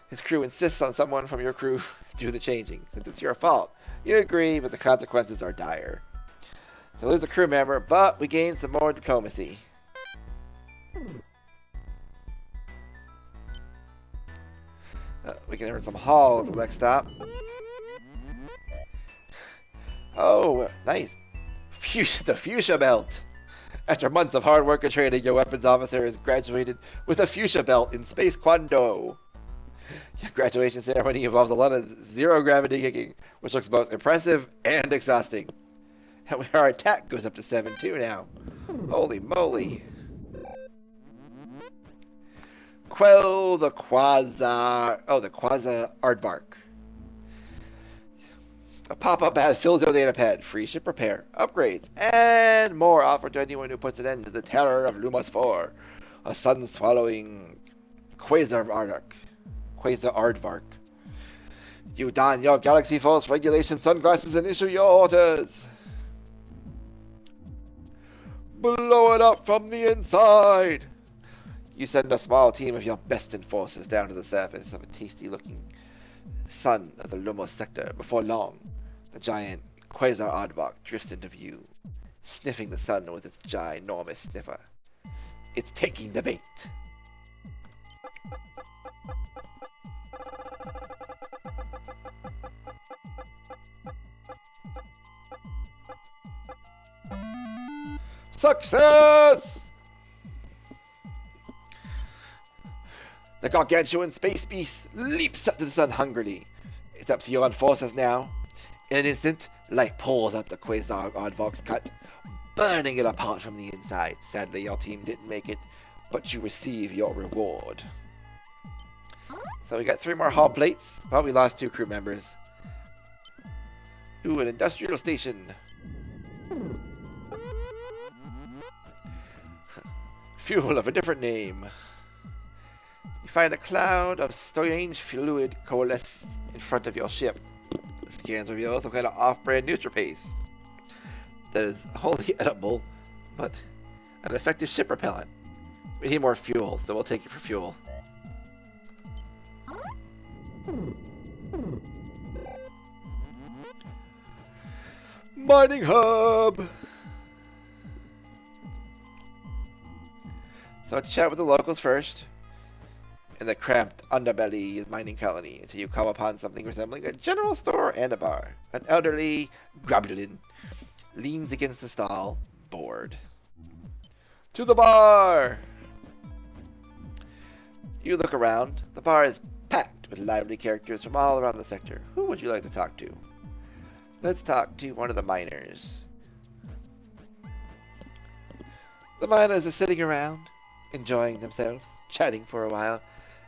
His crew insists on someone from your crew do the changing, since it's your fault. You agree, but the consequences are dire. You lose a crew member, but we gain some more diplomacy. We can earn some haul at the next stop. Oh, nice. The fuchsia belt. After months of hard work and training, your weapons officer is graduated with a fuchsia belt in Space Kwando. Your graduation ceremony involves a lot of zero-gravity kicking, which looks both impressive and exhausting. And our attack goes up to 7 too now. Holy moly. Quell the the Quasar Aardvark. A pop-up ad fills your data pad. Free ship repair, upgrades, and more offered to anyone who puts an end to the terror of Lumos 4. A sun-swallowing Quasar Aardvark. You don your Galaxy Force regulation sunglasses and issue your orders. Blow it up from the inside. You send a small team of your best enforcers down to the surface of a tasty-looking sun of the Lumos sector. Before long, the giant Quasar Aardvark drifts into view, sniffing the sun with its ginormous sniffer. It's taking the bait. Success! The gargantuan space beast leaps up to the sun hungrily. It's up to your enforcers now. In an instant, light pours out the Quasar Aardvark's cut, burning it apart from the inside. Sadly, your team didn't make it, but you receive your reward. So we got 3 more hull plates, but we lost 2 crew members. Ooh, an industrial station. Fuel of a different name. You find a cloud of strange fluid coalesce in front of your ship. The scans reveal some kind of off-brand Nutripaste that is wholly edible, but an effective ship repellent. We need more fuel, so we'll take it for fuel. Mining hub! So let's chat with the locals first. In the cramped underbelly mining colony until you come upon something resembling a general store and a bar. An elderly grobulin leans against the stall, bored. To the bar! You look around. The bar is packed with lively characters from all around the sector. Who would you like to talk to? Let's talk to one of the miners. The miners are sitting around, enjoying themselves, chatting for a while.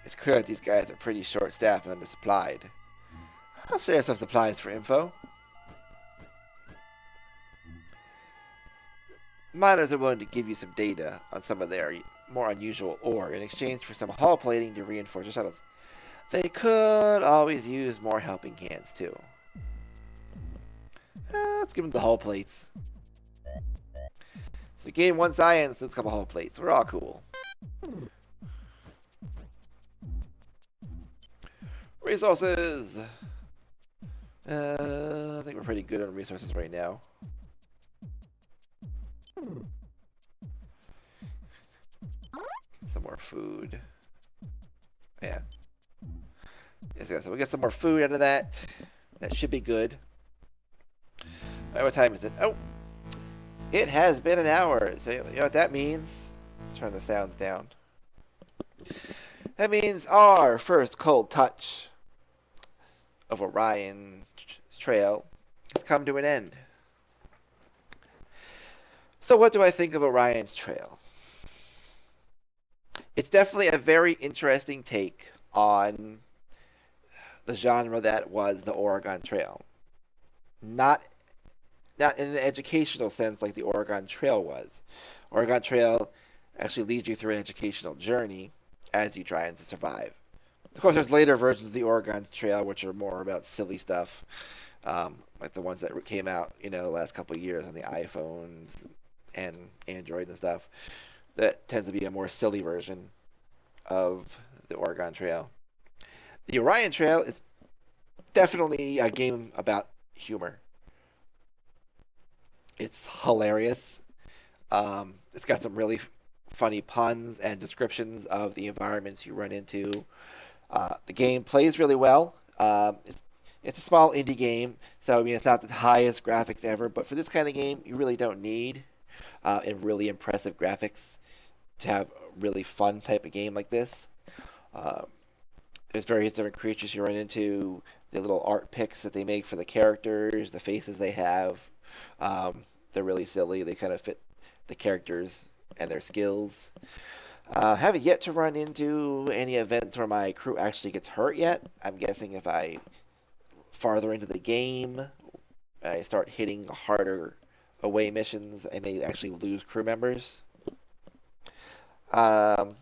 It's clear that these guys are pretty short-staffed and undersupplied. I'll share some supplies for info. Miners are willing to give you some data on some of their more unusual ore in exchange for some hull plating to reinforce your shuttles. They could always use more helping hands, too. Let's give them the hull plates. So we gain 1 science, let's couple hull plates. We're all cool. Resources! I think we're pretty good on resources right now. Some more food. Yeah. Yes, so we get some more food out of that. That should be good. Alright, what time is it? Oh! It has been an hour. So you know what that means? Let's turn the sounds down. That means our first cold touch of Orion Trail has come to an end. So what do I think of Orion's Trail? It's definitely a very interesting take on the genre that was the Oregon Trail. Not in an educational sense like the Oregon Trail was. Oregon Trail actually leads you through an educational journey as you try and survive. Of course, there's later versions of the Oregon Trail which are more about silly stuff, like the ones that came out, the last couple of years on the iPhones and Android and stuff. that tends to be a more silly version of the Oregon Trail. The Orion Trail is definitely a game about humor. It's hilarious. It's got some really funny puns and descriptions of the environments you run into. The game plays really well. It's a small indie game, so I mean it's not the highest graphics ever, but for this kind of game, you really don't need and really impressive graphics to have a really fun type of game like this. Uh, there's various different creatures you run into, the little art picks that they make for the characters, the faces they have. Um, they're really silly. They kind of fit the characters and their skills. Haven't yet to run into any events where my crew actually gets hurt yet. I'm guessing if I farther into the game, I start hitting harder away missions, I may actually lose crew members. Um,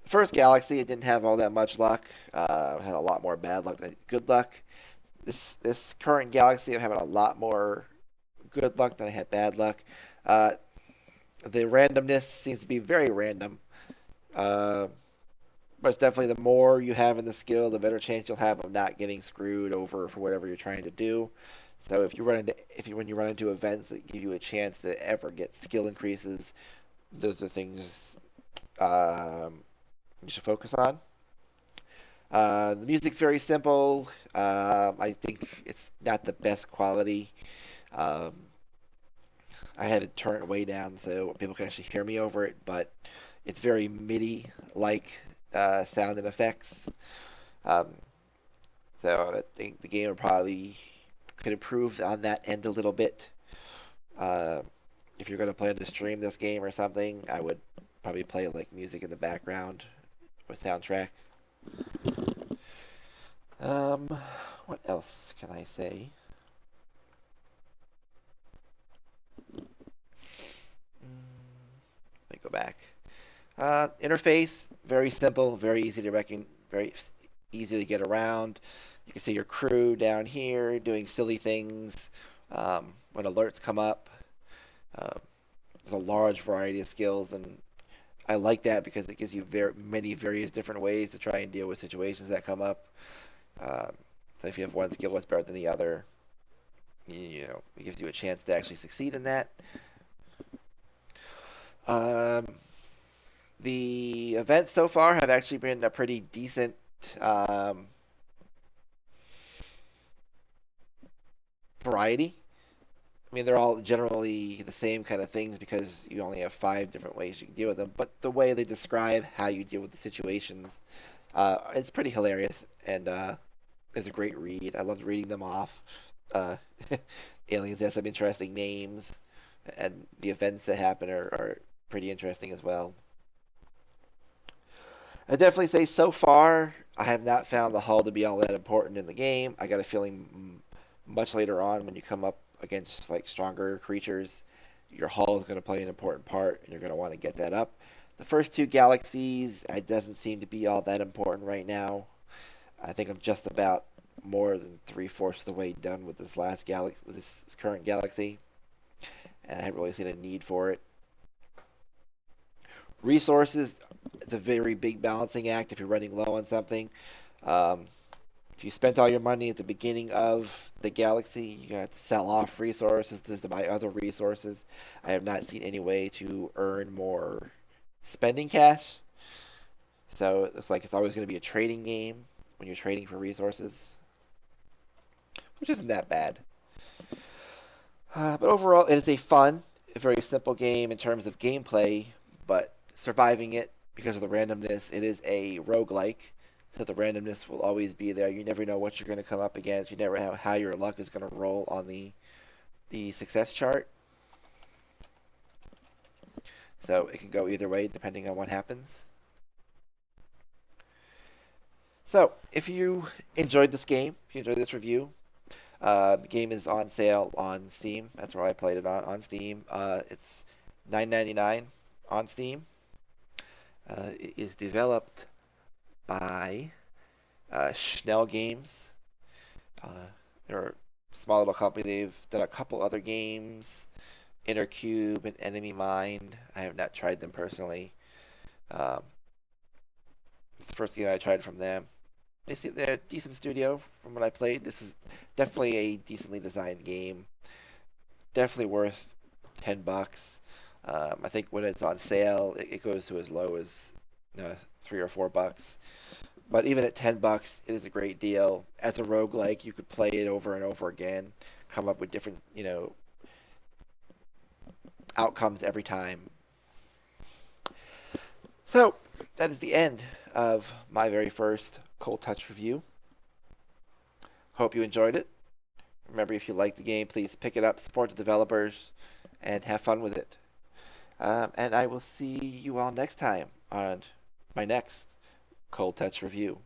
First Galaxy, it didn't have all that much luck. Had a lot more bad luck than good luck. This current Galaxy, I'm having a lot more good luck than I had bad luck. Uh, the randomness seems to be very random. Uh, but it's definitely the more you have in the skill, the better chance you'll have of not getting screwed over for whatever you're trying to do. So when you run into events that give you a chance to ever get skill increases, those are things you should focus on. The music's very simple. I think it's not the best quality. Um, I had to turn it way down so people can actually hear me over it, but it's very MIDI like sound and effects. Um, so I think the game probably could improve on that end a little bit. Uh, if you're going to plan to stream this game or something, I would probably play like music in the background with soundtrack. Um, what else can I say? Let me go back. Interface very simple, very easy to very easy to get around. You can see your crew down here doing silly things when alerts come up. Uh, there's a large variety of skills, and I like that because it gives you many various different ways to try and deal with situations that come up. Um, so if you have one skill that's better than the other, it gives you a chance to actually succeed in that. Um, the events so far have actually been a pretty decent um, variety. I mean, they're all generally the same kind of things because you only have 5 different ways you can deal with them. But the way they describe how you deal with the situations, it's pretty hilarious and it's a great read. I loved reading them off. Uh, Aliens have some interesting names, and the events that happen are pretty interesting as well. I definitely say so far, I have not found the hull to be all that important in the game. I got a feeling much later on when you come up against like stronger creatures, your hull is going to play an important part, and you're going to want to get that up. The first 2 galaxies, it doesn't seem to be all that important right now. I think I'm just about more than 3/4 of the way done with this last galaxy, with this current galaxy, and I haven't really seen a need for it. Resources, it's a very big balancing act if you're running low on something. Um, if you spent all your money at the beginning of the galaxy, you have to sell off resources to buy other resources. I have not seen any way to earn more spending cash. So it's like it's always going to be a trading game when you're trading for resources, which isn't that bad. But overall, it is a fun, a very simple game in terms of gameplay, but surviving it because of the randomness, it is a roguelike. So the randomness will always be there. You never know what you're going to come up against. You never know how your luck is going to roll on the success chart. So it can go either way depending on what happens. So if you enjoyed this game, if you enjoyed this review, the game is on sale on Steam. That's where I played it on Steam. It's $9.99 on Steam. It is developed by Schnell Games. They're a small little company. They've done a couple other games Inner Cube and Enemy Mine. I have not tried them personally. Um, it's the first game I tried from them. They're a decent studio from what I played. This is definitely a decently designed game. Definitely worth $10. I think when it's on sale, it goes to as low as $3 or $4. But even at $10, it is a great deal. As a roguelike, you could play it over and over again, come up with different, outcomes every time. So, that is the end of my very first Cold Touch review. Hope you enjoyed it. Remember, if you like the game, please pick it up, support the developers, and have fun with it. And I will see you all next time on my next Cold Touch review.